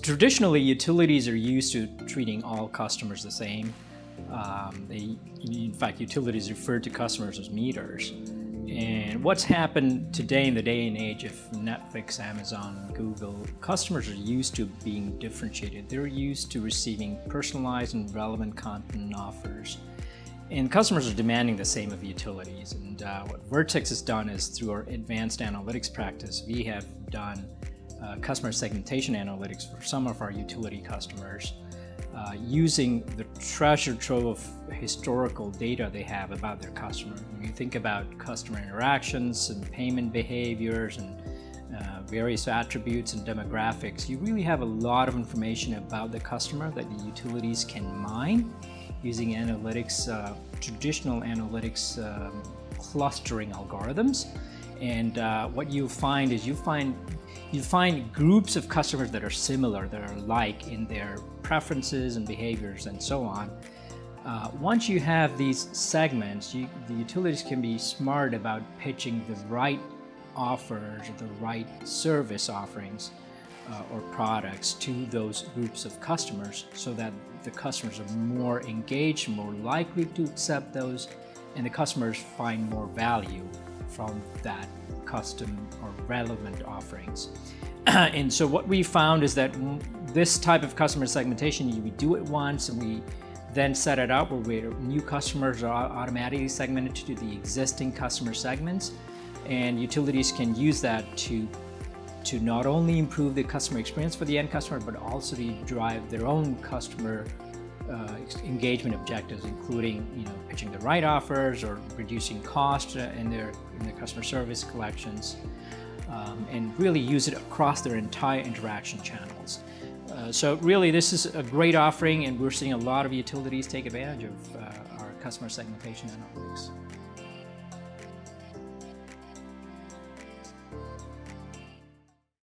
Traditionally, utilities are used to treating all customers the same. In fact, utilities refer to customers as meters. And what's happened today in the day and age of Netflix, Amazon, Google, customers are used to being differentiated. They're used to receiving personalized and relevant content and offers. And customers are demanding the same of utilities. And what Vertex has done is, through our advanced analytics practice, we have done customer segmentation analytics for some of our utility customers, using the treasure trove of historical data they have about their customer. When you think about customer interactions and payment behaviors and various attributes and demographics, you really have a lot of information about the customer that the utilities can mine using analytics, traditional analytics clustering algorithms. And what you'll find is you find groups of customers that are similar, that are alike in their preferences and behaviors and so on. Once you have these segments, the utilities can be smart about pitching the right offers, or the right service offerings or products to those groups of customers, so that the customers are more engaged, more likely to accept those, and the customers find more value from that custom or relevant offerings. And so what we found is that this type of customer segmentation, we do it once and we then set it up where new customers are automatically segmented to the existing customer segments, and utilities can use that to not only improve the customer experience for the end customer, but also to drive their own customer engagement objectives, including pitching the right offers or reducing cost in their customer service collections, and really use it across their entire interaction channels. So really, this is a great offering, and we're seeing a lot of utilities take advantage of our customer segmentation analytics.